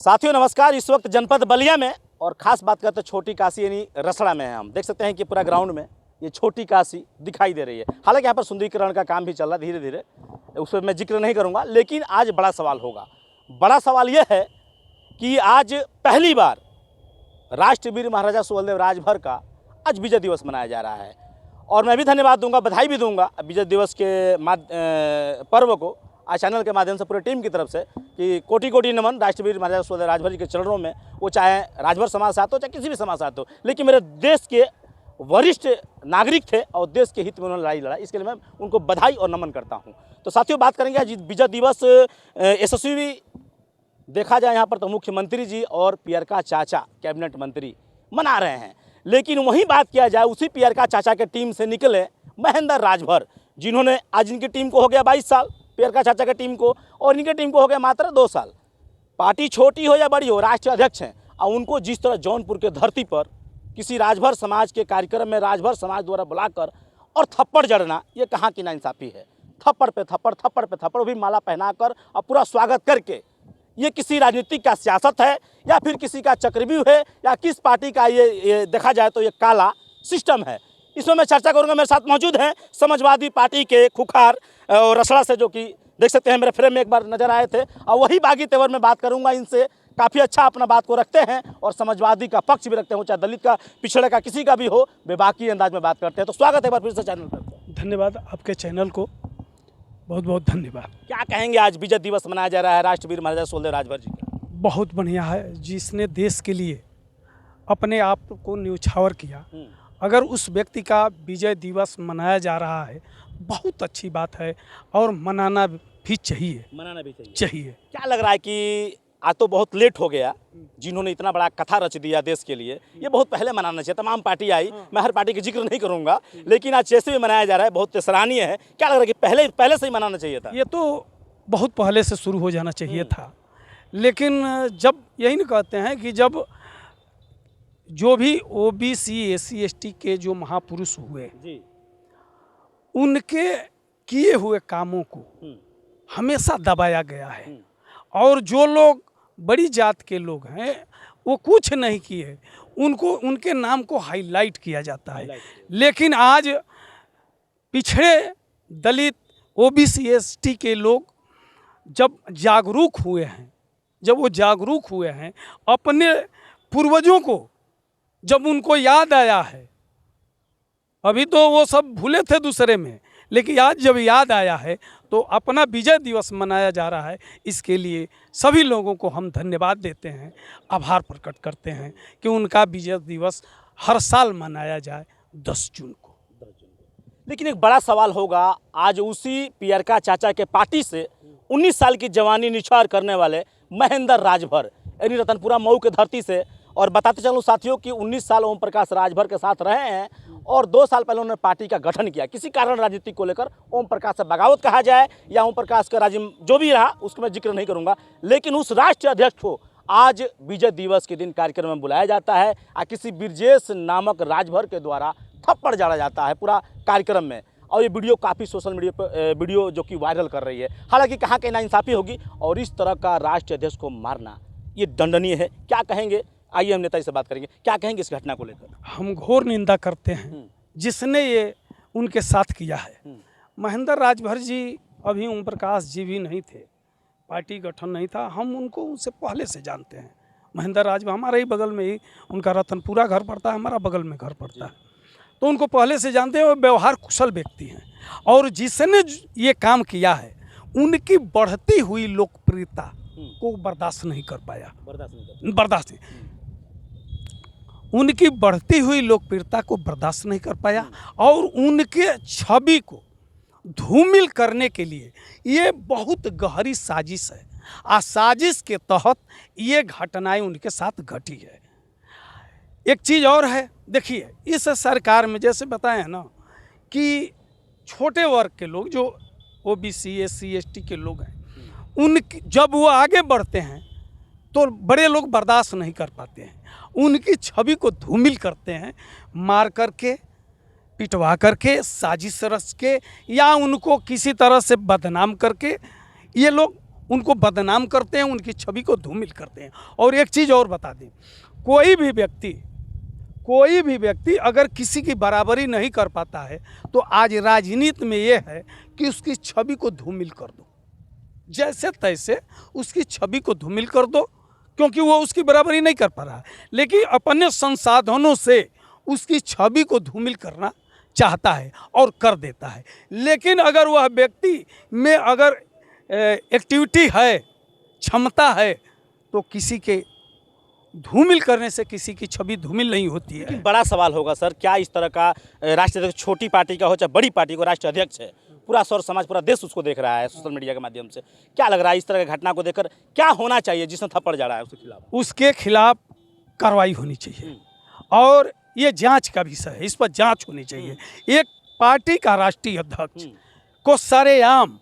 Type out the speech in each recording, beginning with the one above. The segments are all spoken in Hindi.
साथियों नमस्कार। इस वक्त जनपद बलिया में और ख़ास बात करते छोटी काशी यानी रसड़ा में हैं। हम देख सकते हैं कि पूरा ग्राउंड में ये छोटी काशी दिखाई दे रही है। हालांकि यहाँ पर सुंदरीकरण का काम भी चल रहा है धीरे धीरे, उस पर मैं जिक्र नहीं करूँगा। लेकिन आज बड़ा सवाल होगा। बड़ा सवाल यह है कि आज पहली बार राष्ट्रवीर महाराजा सुहेलदेव राजभर का आज विजय दिवस मनाया जा रहा है। और मैं भी धन्यवाद दूंगा, बधाई भी दूंगा विजय दिवस के पर्व को आज चैनल के माध्यम से पूरे टीम की तरफ से कि कोटि कोटि नमन राष्ट्रवीर महाराजा सुहेलदेव राजभर जी के चरणों में। वो चाहे राजभर समाज से आते हो चाहे किसी भी समाज से आते हो, लेकिन मेरे देश के वरिष्ठ नागरिक थे और देश के हित में उन्होंने लड़ाई लड़ा। इसके लिए मैं उनको बधाई और नमन करता हूँ। तो साथियों बात करेंगे आज विजय दिवस यशस्वी देखा जाए यहाँ पर तो मुख्यमंत्री जी और पियरका चाचा कैबिनेट मंत्री मना रहे हैं। लेकिन वहीं बात किया जाए उसी पियरका चाचा के टीम से निकले महेंद्र राजभर, जिन्होंने आज इनकी टीम को हो गया 22 साल, पियरका चाचा के टीम को, और इनकी टीम को हो गया मात्र 2 साल। पार्टी छोटी हो या बड़ी हो, राष्ट्रीय अध्यक्ष हैं। और उनको जिस तरह जौनपुर के धरती पर किसी राजभर समाज के कार्यक्रम में राजभर समाज द्वारा बुलाकर और थप्पड़ जड़ना, ये कहाँ की नाइंसाफ़ी है। थप्पड़ पे थप्पड़, थप्पड़ पे थप्पड़, भी माला पहनाकर और पूरा स्वागत करके, ये किसी राजनीतिक का सियासत है या फिर किसी का चक्रव्यूह है या किस पार्टी का ये देखा जाए तो ये काला सिस्टम है। इसमें मैं चर्चा करूंगा। मेरे साथ मौजूद हैं समाजवादी पार्टी के खुखार और रसड़ा से, जो कि देख सकते हैं मेरे फ्रेम में एक बार नजर आए थे, और वही बागी तेवर में बात करूंगा। इनसे काफ़ी अच्छा अपना बात को रखते हैं और समाजवादी का पक्ष भी रखते हैं, चाहे दलित का, पिछड़े का, किसी का भी हो, बेबाकी अंदाज में बात करते हैं। तो स्वागत है एक बार फिर से चैनल पर। धन्यवाद, आपके चैनल को बहुत बहुत धन्यवाद। क्या कहेंगे, आज विजय दिवस मनाया जा रहा है राष्ट्रवीर महाराजा सुहेलदेव राजभर जी का? बहुत बढ़िया है, जिसने देश के लिए अपने आप को न्यौछावर किया। अगर उस व्यक्ति का विजय दिवस मनाया जा रहा है, बहुत अच्छी बात है और मनाना भी चाहिए। मनाना भी चाहिए। क्या लग रहा है कि आज तो बहुत लेट हो गया, जिन्होंने इतना बड़ा कथा रच दिया देश के लिए, ये बहुत पहले मनाना चाहिए। तमाम पार्टी आई, मैं हर पार्टी का जिक्र नहीं करूंगा, लेकिन आज जैसे भी मनाया जा रहा है बहुत सराहनीय है। क्या लग रहा है कि पहले से ही मनाना चाहिए था? ये तो बहुत पहले से शुरू हो जाना चाहिए था। लेकिन जब यही नहीं कहते हैं कि जब जो भी OBC SC ST के जो महापुरुष हुए जी, उनके किए हुए कामों को हमेशा दबाया गया है, और जो लोग बड़ी जात के लोग हैं वो कुछ नहीं किए, उनके नाम को हाईलाइट किया जाता है। लेकिन आज पिछड़े दलित OBC ST के लोग जब जागरूक हुए हैं, अपने पूर्वजों को जब उनको याद आया है, अभी तो वो सब भूले थे दूसरे में, लेकिन आज जब याद आया है तो अपना विजय दिवस मनाया जा रहा है। इसके लिए सभी लोगों को हम धन्यवाद देते हैं, आभार प्रकट करते हैं कि उनका विजय दिवस हर साल मनाया जाए 10 जून को। लेकिन एक बड़ा सवाल होगा, आज उसी पियरका चाचा के पार्टी से 19 साल की जवानी निछावर करने वाले महेंद्र राजभर यानी रतनपुरा मऊ के धरती से, और बताते चलूँ साथियों कि 19 साल ओम प्रकाश राजभर के साथ रहे हैं और 2 साल पहले उन्होंने पार्टी का गठन किया। किसी कारण राजनीति को लेकर ओम प्रकाश से बगावत कहा जाए या ओम प्रकाश का राजिम जो भी रहा, उसको मैं जिक्र नहीं करूंगा। लेकिन उस राष्ट्रीय अध्यक्ष को आज विजय दिवस के दिन कार्यक्रम में बुलाया जाता है और किसी बिरजेश नामक राजभर के द्वारा थप्पड़ जड़ा जाता है पूरा कार्यक्रम में। और ये वीडियो काफ़ी सोशल मीडिया पर वीडियो जो कि वायरल कर रही है। हालांकि कहाँ कहीं नाइंसाफ़ी होगी, और इस तरह का राष्ट्रीय अध्यक्ष को मारना ये दंडनीय है। क्या कहेंगे, आइए हम नेता जी से बात करेंगे। क्या कहेंगे इस घटना को लेकर? हम घोर निंदा करते हैं जिसने ये उनके साथ किया है। महेंद्र राजभर जी अभी ओम प्रकाश जी भी नहीं थे, पार्टी गठन नहीं था, हम उनको उनसे पहले से जानते हैं। महेंद्र राजभर हमारे ही बगल में ही उनका रतनपुरा घर पड़ता है, हमारा बगल में घर पड़ता है, तो उनको पहले से जानते हैं। वो व्यवहार कुशल व्यक्ति हैं, और जिसने ये काम किया है उनकी बढ़ती हुई लोकप्रियता को बर्दाश्त नहीं कर पाया। बर्दाश्त नहीं, उनकी बढ़ती हुई लोकप्रियता को बर्दाश्त नहीं कर पाया, और उनके छवि को धूमिल करने के लिए ये बहुत गहरी साजिश है। साजिश के तहत ये घटनाएं उनके साथ घटी है। एक चीज़ और है, देखिए इस सरकार में जैसे बताए ना कि छोटे वर्ग के लोग जो OBC SC ST के लोग हैं, उनकी जब वो आगे बढ़ते हैं तो बड़े लोग बर्दाश्त नहीं कर पाते हैं, उनकी छवि को धूमिल करते हैं, मार करके, पिटवा करके, साजिश रच के, या उनको किसी तरह से बदनाम करके ये लोग उनको बदनाम करते हैं, उनकी छवि को धूमिल करते हैं। और एक चीज़ और बता दें, कोई भी व्यक्ति अगर किसी की बराबरी नहीं कर पाता है तो आज राजनीति में ये है कि उसकी छवि को धूमिल कर दो, जैसे तैसे उसकी छवि को धूमिल कर दो, क्योंकि वो उसकी बराबरी नहीं कर पा रहा है, लेकिन अपने संसाधनों से उसकी छवि को धूमिल करना चाहता है और कर देता है। लेकिन अगर वह व्यक्ति में अगर एक्टिविटी है, क्षमता है, तो किसी के धूमिल करने से किसी की छवि धूमिल नहीं होती है। लेकिन बड़ा सवाल होगा सर, क्या इस तरह का राष्ट्रीय अध्यक्ष छोटी पार्टी का हो चाहे बड़ी पार्टी को राष्ट्रीय अध्यक्ष है, पूरा सौर समाज पूरा देश उसको देख रहा है सोशल मीडिया के माध्यम से, क्या लग रहा है इस तरह की घटना को देखकर क्या होना चाहिए जिसने थप्पड़ जड़ा है उसके खिलाफ कार्रवाई होनी चाहिए और ये जांच का विषय है, इस पर जांच होनी चाहिए। एक पार्टी का राष्ट्रीय अध्यक्ष को सरेआम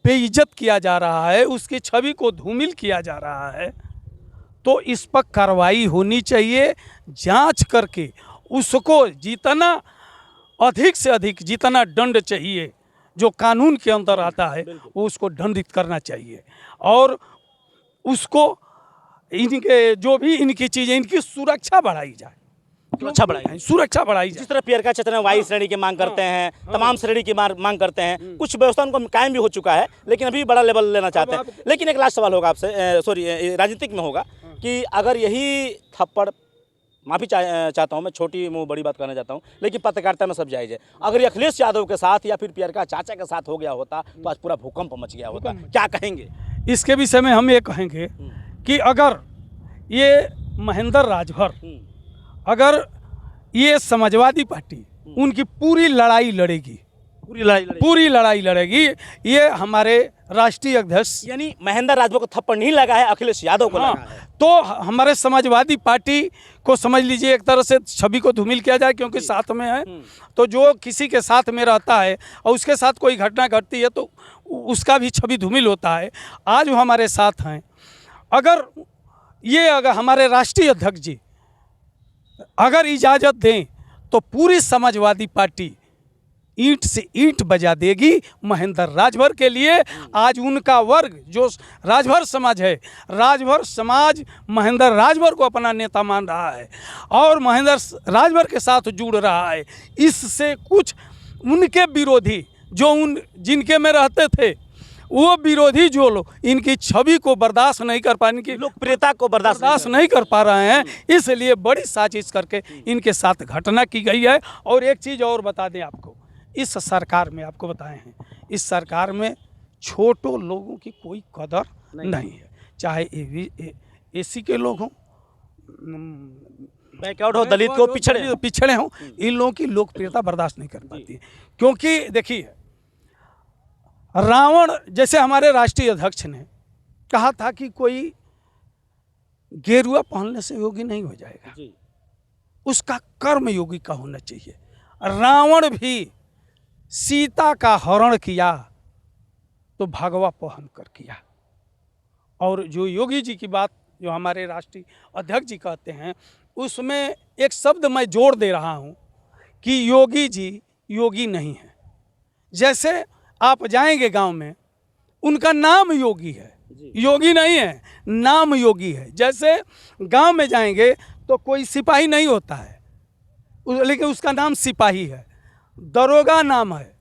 बेइज्जत किया जा रहा है, उसकी छवि को धूमिल किया जा रहा है, तो इस पर कार्रवाई होनी चाहिए। जांच करके उसको जितना अधिक से अधिक जितना दंड चाहिए जो कानून के अंदर आता है वो उसको दंडित करना चाहिए और उसको इनके जो भी इनकी चीज़ें इनकी सुरक्षा बढ़ाई जाए, सुरक्षा बढ़ाई जाए। जिस तरह पियरका क्षेत्र में वायु श्रेणी की मांग करते हैं, तमाम श्रेणी की मांग करते हैं, कुछ व्यवस्था उनको कायम भी हो चुका है लेकिन अभी बड़ा लेवल लेना चाहते हैं। लेकिन एक लास्ट सवाल होगा आपसे, सॉरी राजनीतिक में होगा कि अगर यही थप्पड़, माफ़ी चाहता हूँ मैं, छोटी मुँह बड़ी बात करना चाहता हूँ, लेकिन पत्रकारिता में सब जायज़ है, अगर ये अखिलेश यादव के साथ या फिर पियरका चाचा के साथ हो गया होता तो आज पूरा भूकंप मच गया होता, क्या कहेंगे इसके विषय में? हम ये कहेंगे कि अगर ये महेंद्र राजभर, अगर ये समाजवादी पार्टी उनकी पूरी लड़ाई लड़ेगी, पूरी लड़ाई लड़ेगी, ये हमारे राष्ट्रीय अध्यक्ष यानी महेंद्र राजभर को थप्पड़ नहीं लगा है, अखिलेश यादव को लगा है, तो हमारे समाजवादी पार्टी को समझ लीजिए एक तरह से छवि को धूमिल किया जाए, क्योंकि साथ में है। तो जो किसी के साथ में रहता है और उसके साथ कोई घटना घटती है तो उसका भी छवि धूमिल होता है। आज वो हमारे साथ हैं, अगर हमारे राष्ट्रीय अध्यक्ष जी अगर इजाज़त दें तो पूरी समाजवादी पार्टी ईंट से ईंट बजा देगी महेंद्र राजभर के लिए। आज उनका वर्ग जो राजभर समाज है, राजभर समाज महेंद्र राजभर को अपना नेता मान रहा है और महेंद्र राजभर के साथ जुड़ रहा है। इससे कुछ उनके विरोधी जो जिनके में रहते थे, वो विरोधी जो लोग इनकी छवि को बर्दाश्त नहीं कर पा, इनकी लोकप्रियता को बर्दाश्त नहीं कर पा रहे हैं, इसलिए बड़ी साजिश करके इनके साथ घटना की गई है। और एक चीज़ और बता दें आपको, इस सरकार में आपको बताए हैं, इस सरकार में छोटों लोगों की कोई कदर नहीं है, चाहे एसी के लोग हों, बैकआउट हो, दलित को पिछड़े हों, इन लोगों की लोकप्रियता बर्दाश्त नहीं कर पाती है। क्योंकि देखिए, रावण जैसे हमारे राष्ट्रीय अध्यक्ष ने कहा था कि कोई गेरुआ पहनने से योगी नहीं हो जाएगा, उसका कर्म योगी का होना चाहिए। रावण भी सीता का हरण किया तो भगवा पहन कर किया। और जो योगी जी की बात जो हमारे राष्ट्रीय अध्यक्ष जी कहते हैं, उसमें एक शब्द मैं जोड़ दे रहा हूं कि योगी जी योगी नहीं है। जैसे आप जाएंगे गांव में, उनका नाम योगी है, योगी नहीं है, नाम योगी है। जैसे गांव में जाएंगे तो कोई सिपाही नहीं होता है, लेकिन उसका नाम सिपाही है, दरोगा नाम है,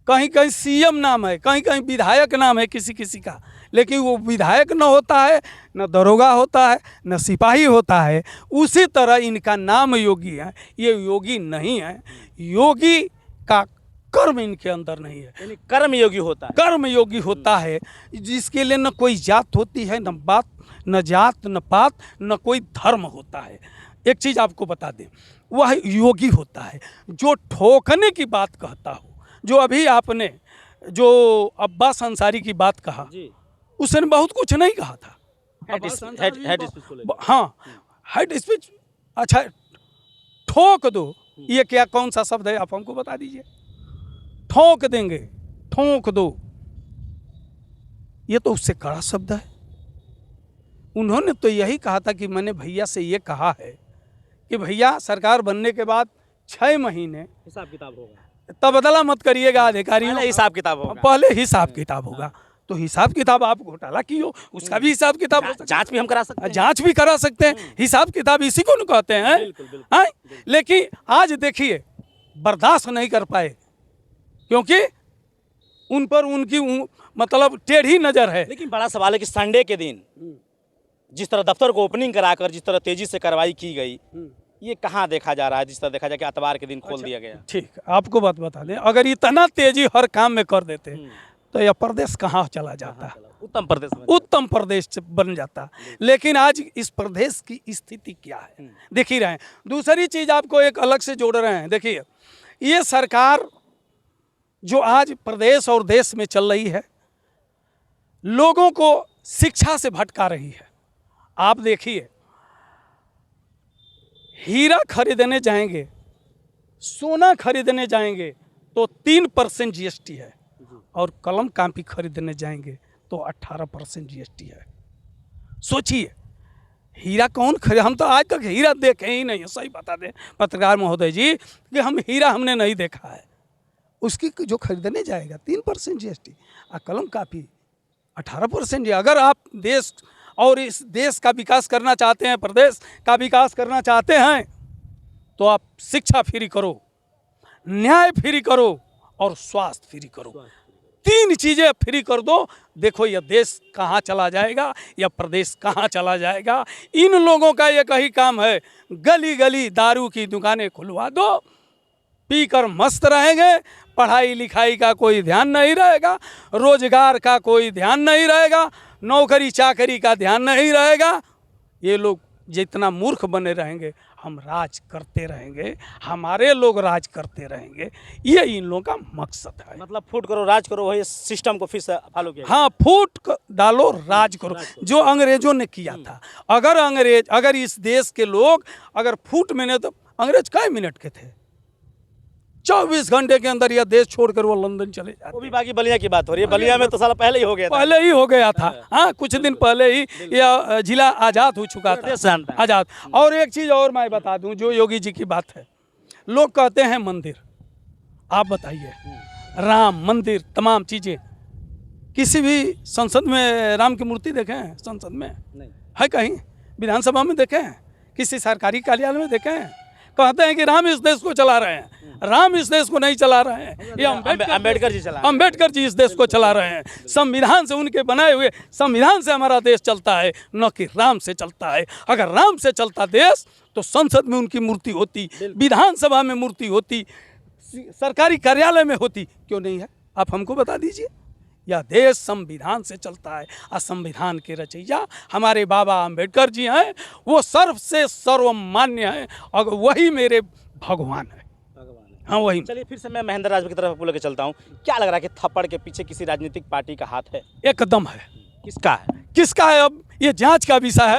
कहीं कहीं सीएम नाम है, कहीं कहीं विधायक नाम है किसी किसी का, लेकिन वो विधायक न होता है, न दरोगा होता है, न सिपाही होता है। उसी तरह इनका नाम योगी है, ये योगी नहीं है। योगी का कर्म इनके अंदर नहीं है, यानी कर्म योगी होता है, कर्म योगी होता है, जिसके लिए न कोई जात होती है, न बात, न जात, न पात, न कोई धर्म होता है। एक चीज़ आपको बता दें, वह योगी होता है जो ठोकने की बात कहता हो। जो अभी आपने जो अब्बास अंसारी की बात कहा, उसने बहुत कुछ नहीं कहा था। हाँ, हेड स्पीच, अच्छा ठोक दो, ये क्या कौन सा शब्द है आप हमको बता दीजिए। ठोक देंगे, ठोक दो, ये तो उससे कड़ा शब्द है। उन्होंने तो यही कहा था कि मैंने भैया से ये कहा है कि भैया सरकार बनने के बाद 6 महीने हिसाब किताब होगा, तबादला मत करिएगा अधिकारियों, हिसाब किताब होगा, पहले हिसाब किताब होगा। तो हिसाब किताब आप घोटाला की हो उसका भी हिसाब किताब हो सकता है। जांच भी हम करा सकते हैं। जांच भी करा सकते हैं, हिसाब किताब इसी को न कहते हैं। बिल्कुल, बिल्कुल। हैं? लेकिन आज देखिए बर्दाश्त नहीं कर पाए क्योंकि उन पर उनकी मतलब टेढ़ी नज़र है। लेकिन बड़ा सवाल है कि संडे के दिन जिस तरह दफ्तर को ओपनिंग कराकर जिस तरह तेजी से कार्रवाई की गई, ये कहाँ देखा जा रहा है? जिस तरह देखा जाए कि इतवार के दिन खोल दिया गया। ठीक, आपको बात बता दें, अगर इतना तेजी हर काम में कर देते तो यह प्रदेश कहाँ चला जाता, उत्तम प्रदेश में। उत्तम प्रदेश बन जाता। लेकिन आज इस प्रदेश की स्थिति क्या है देख ही रहे हैं। दूसरी चीज़ आपको एक अलग से जोड़ रहे हैं। देखिए ये सरकार जो आज प्रदेश और देश में चल रही है, लोगों को शिक्षा से भटका रही है। आप देखिए हीरा खरीदने जाएंगे, सोना खरीदने जाएंगे तो 3% जीएसटी है, और कलम कापी खरीदने जाएंगे तो 18% जीएसटी है। सोचिए हीरा कौन खरीद, हम तो आज तक हीरा देखे ही नहीं है। सही बता दें पत्रकार महोदय जी कि हम हीरा हमने नहीं देखा है। उसकी जो खरीदने जाएगा 3% जीएसटी, और कलम कापी 18% जी। अगर आप देश और इस देश का विकास करना चाहते हैं, प्रदेश का विकास करना चाहते हैं, तो आप शिक्षा फ्री करो, न्याय फ्री करो और स्वास्थ्य फ्री करो। 3 चीज़ें फ्री कर दो, देखो यह देश कहाँ चला जाएगा, यह प्रदेश कहाँ चला जाएगा। इन लोगों का एक ही काम है, गली गली दारू की दुकानें खुलवा दो, पीकर मस्त रहेंगे, पढ़ाई लिखाई का कोई ध्यान नहीं रहेगा, रोजगार का कोई ध्यान नहीं रहेगा, नौकरी चाकरी का ध्यान नहीं रहेगा। ये लोग जितना मूर्ख बने रहेंगे, हम राज करते रहेंगे, हमारे लोग राज करते रहेंगे। ये इन लोगों का मकसद है। मतलब फूट करो राज करो, वही सिस्टम को फिर से फॉलो किया। हाँ, डालो राज करो, जो अंग्रेजों ने किया था। अगर इस देश के लोग अगर फूट में, तो अंग्रेज कई मिनट के थे, 24 घंटे के अंदर यह देश छोड़कर वो लंदन चले जाते। वो भी बाकी बलिया की बात हो रही है, बलिया में तो साला पहले ही हो गया था। पहले ही हो गया था। हाँ, कुछ दिन पहले ही यह जिला आज़ाद हो चुका था, आज़ाद। और एक चीज़ और मैं बता दूं, जो योगी जी की बात है, लोग कहते हैं मंदिर, आप बताइए राम मंदिर तमाम चीज़ें, किसी भी संसद में राम की मूर्ति देखे हैं? संसद में नहीं है, कहीं विधानसभा में देखे हैं, किसी सरकारी कार्यालय में देखे हैं? कहते हैं कि राम इस देश को चला रहे हैं, राम इस देश को नहीं चला रहे हैं, ये अम्बेडकर जी इस देश को चला रहे हैं। संविधान से उनके बनाए हुए संविधान से हमारा देश चलता है, न कि राम से चलता है। अगर राम से चलता देश तो संसद में उनकी मूर्ति होती, विधानसभा में मूर्ति होती, सरकारी कार्यालय में होती, क्यों नहीं है? आप हमको बता दीजिए। यह देश संविधान से चलता है, और संविधान के रचयिता हमारे बाबा अम्बेडकर जी हैं। वो सर्व से सर्वमान्य हैं, और वही मेरे भगवान है। हाँ, वही। चलिए फिर से मैं महेंद्र राजभर की तरफ लेकर चलता हूँ। क्या लग रहा है कि थप्पड़ के पीछे किसी राजनीतिक पार्टी का हाथ है? एकदम है। किसका है? किसका है अब ये जांच का विषय है,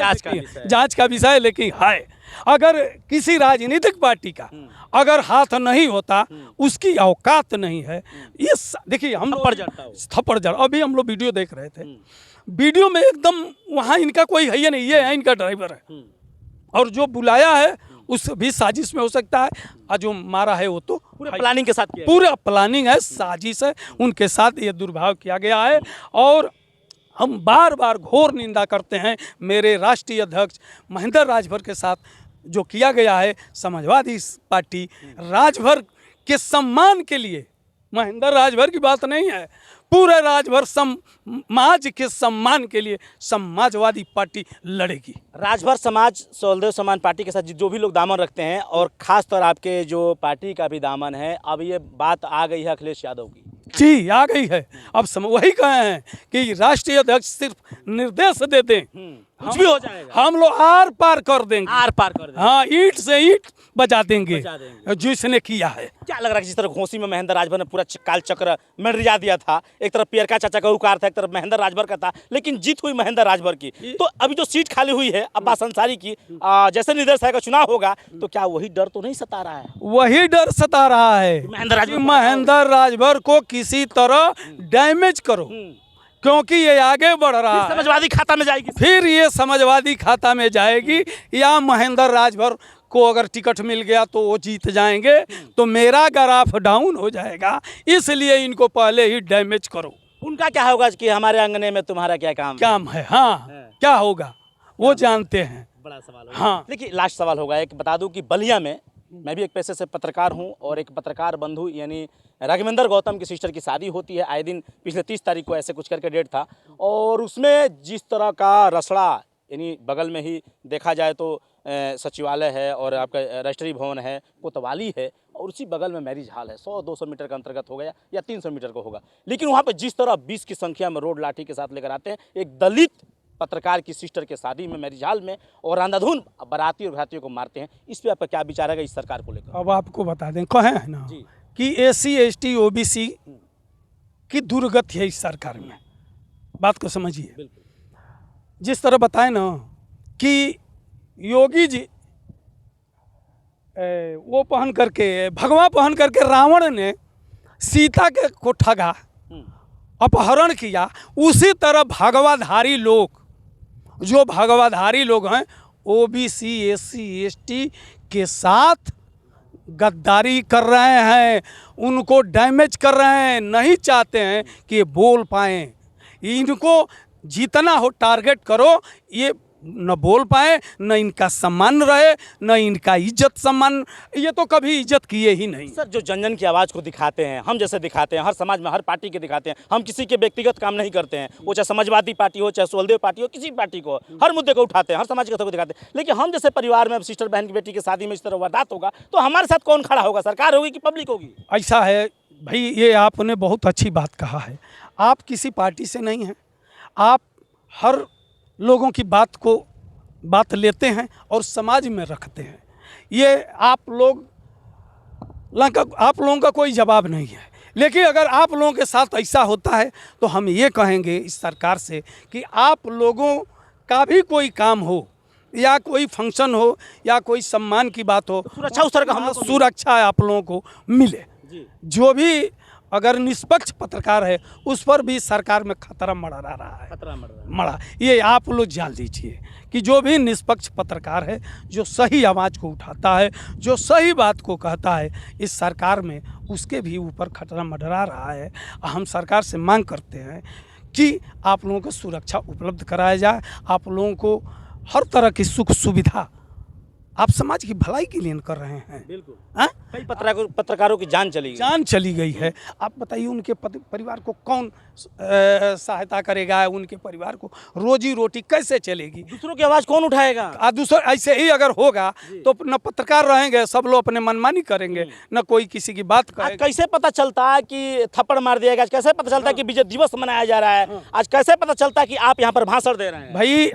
जांच का विषय है। लेकिन है, अगर किसी राजनीतिक पार्टी का अगर हाथ नहीं होता, उसकी औकात नहीं है। ये देखिए, हम थप्पड़ जड़, अभी हम लोग वीडियो देख रहे थे, वीडियो में एकदम वहाँ इनका कोई है नहीं, ये है इनका ड्राइवर है, और जो बुलाया है उस भी साजिश में हो सकता है, और जो मारा है वो तो पूरे प्लानिंग के साथ किया, पूरा प्लानिंग है, साजिश है, उनके साथ ये दुर्भाव किया गया है। और हम बार बार घोर निंदा करते हैं मेरे राष्ट्रीय अध्यक्ष महेंद्र राजभर के साथ जो किया गया है। समाजवादी पार्टी राजभर के सम्मान के लिए, महेंद्र राजभर की बात नहीं है, पूरे राजभर समाज के सम्मान के लिए समाजवादी पार्टी लड़ेगी। राजभर समाज सोलदेव सम्मान पार्टी के साथ जो भी लोग दामन रखते हैं, और खास तौर आपके जो पार्टी का भी दामन है, अब ये बात आ गई है अखिलेश यादव की। जी, आ गई है। अब वही कहे हैं कि राष्ट्रीय अध्यक्ष सिर्फ निर्देश दे दें, कुछ भी हो जाएगा, हम लोग आर पार कर देंगे, आर पार कर देंगे। हाँ, ईंट से ईंट बजा देंगे, जिसने किया है। क्या लग रहा है, जिस तरह घोसी में महेंद्र राजभर ने पूरा काल चक्र मंडरिया दिया था, एक तरफ पियरका चाचा का हुकार था, एक तरफ महेंद्र राजभर का था, लेकिन जीत हुई महेंद्र राजभर की। तो अभी जो सीट खाली हुई है अब्बास अंसारी की, जैसे निर्देश का चुनाव होगा, तो क्या वही डर तो नहीं सता रहा है? वही डर सता रहा है, महेंद्र राजभर को किसी तरह डैमेज करो, क्योंकि ये आगे बढ़ रहा है, समाजवादी खाता में जाएगी, फिर ये समाजवादी खाता में जाएगी, या महेंद्र राजभर को अगर टिकट मिल गया तो वो जीत जाएंगे, तो मेरा ग्राफ डाउन हो जाएगा। इसलिए इनको पहले ही डैमेज करो। उनका क्या होगा कि हमारे अंगने में तुम्हारा क्या काम काम है, हाँ, क्या होगा वो जानते हैं। बड़ा सवाल होगा। हाँ। देखिए लास्ट सवाल होगा, एक बता दूं कि बलिया में मैं भी एक पेशे से पत्रकार हूं और एक पत्रकार बंधु यानी राघवेंद्र गौतम की सिस्टर की शादी होती है आए दिन, पिछले 30 तारीख को ऐसे कुछ करके डेट था, और उसमें जिस तरह का रसड़ा यानी बगल में ही देखा जाए तो सचिवालय है और आपका राष्ट्रीय भवन है, कोतवाली है, और उसी बगल में मैरिज हॉल है। 100-200 मीटर का अंतर्गत हो गया या 300 मीटर का होगा, लेकिन वहाँ पे जिस तरह 20 की संख्या में रोड लाठी के साथ लेकर आते हैं एक दलित पत्रकार की सिस्टर के शादी में मैरिज हॉल में, और अंधाधुंध बाराती और भारतीयों को मारते हैं, इस पे आपका क्या विचार है इस सरकार को लेकर? अब आपको बता दें, कहे हैं ना जी। कि SC ST OBC की दुर्गति है इस सरकार में, बात को समझिए। बिल्कुल। जिस तरह बताए ना कि योगी जी वो पहन करके, भगवा पहन करके रावण ने सीता के को ठगा, अपहरण किया, उसी तरह भगवाधारी लोग, जो भगवाधारी लोग हैं OBC SC ST के साथ गद्दारी कर रहे हैं, उनको डैमेज कर रहे हैं, नहीं चाहते हैं कि ये बोल पाएँ। इनको जितना हो टारगेट करो, ये न बोल पाए, न इनका सम्मान रहे, न इनका इज्जत सम्मान, ये तो कभी इज्जत किए ही नहीं। सर जो जन जन की आवाज़ को दिखाते हैं, हम जैसे दिखाते हैं, हर समाज में हर पार्टी के दिखाते हैं, हम किसी के व्यक्तिगत काम नहीं करते हैं, वो चाहे समाजवादी पार्टी हो, चाहे सुहलदेव पार्टी हो, किसी पार्टी को, हर मुद्दे को उठाते हैं, हर समाज के सबको दिखाते हैं, लेकिन हम जैसे परिवार में सिस्टर बहन की बेटी की शादी में इस तरह वारदात होगा तो हमारे साथ कौन खड़ा होगा? सरकार होगी कि पब्लिक होगी? ऐसा है भाई, ये आपने बहुत अच्छी बात कहा है। आप किसी पार्टी से नहीं हैं, आप हर लोगों की बात लेते हैं और समाज में रखते हैं। ये आप लोगों का कोई जवाब नहीं है, लेकिन अगर आप लोगों के साथ ऐसा होता है तो हम ये कहेंगे इस सरकार से कि आप लोगों का भी कोई काम हो या कोई फंक्शन हो या कोई सम्मान की बात हो, सुरक्षा उस तरह का हम लोग को सुरक्षा आप लोगों को मिले। जो भी अगर निष्पक्ष पत्रकार है उस पर भी सरकार में खतरा मंडरा रहा है, मड़ा, ये आप लोग जान लीजिए कि जो भी निष्पक्ष पत्रकार है, जो सही आवाज़ को उठाता है, जो सही बात को कहता है, इस सरकार में उसके भी ऊपर खतरा मंडरा रहा है। हम सरकार से मांग करते हैं कि आप लोगों को सुरक्षा उपलब्ध कराया जाए, आप लोगों को हर तरह की सुख सुविधा आप समाज की भलाई के लिए कर रहे हैं। बिल्कुल। हाँ? कई पत्रकारों की जान चली गई है। आप बताइए उनके परिवार को कौन सहायता करेगा, उनके परिवार को रोजी रोटी कैसे चलेगी, दूसरों की आवाज़ कौन उठाएगा? दूसरा ऐसे ही अगर होगा तो न पत्रकार रहेंगे, सब लोग अपने मनमानी करेंगे, न कोई किसी की बात करेगा। कैसे पता चलता है कि थप्पड़ मार दिया गया? कैसे पता चलता है कि विजय दिवस मनाया जा रहा है? आज कैसे पता चलता है कि आप यहाँ पर भाषण दे रहे हैं? भाई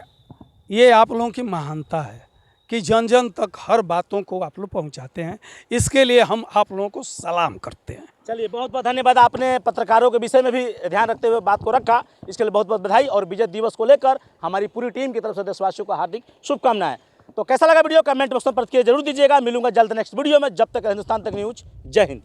ये आप लोगों की महानता है कि जन जन तक हर बातों को आप लोग पहुंचाते हैं, इसके लिए हम आप लोगों को सलाम करते हैं। चलिए बहुत बहुत धन्यवाद, आपने पत्रकारों के विषय में भी ध्यान रखते हुए बात को रखा, इसके लिए बहुत बहुत बधाई, और विजय दिवस को लेकर हमारी पूरी टीम की तरफ से देशवासियों को हार्दिक शुभकामनाएं। तो कैसा लगा वीडियो, कमेंट बॉक्स में प्रतिक्रिया जरूर दीजिएगा। मिलूंगा जल्द नेक्स्ट वीडियो में, जब तक हिंदुस्तान तक न्यूज। जय हिंद।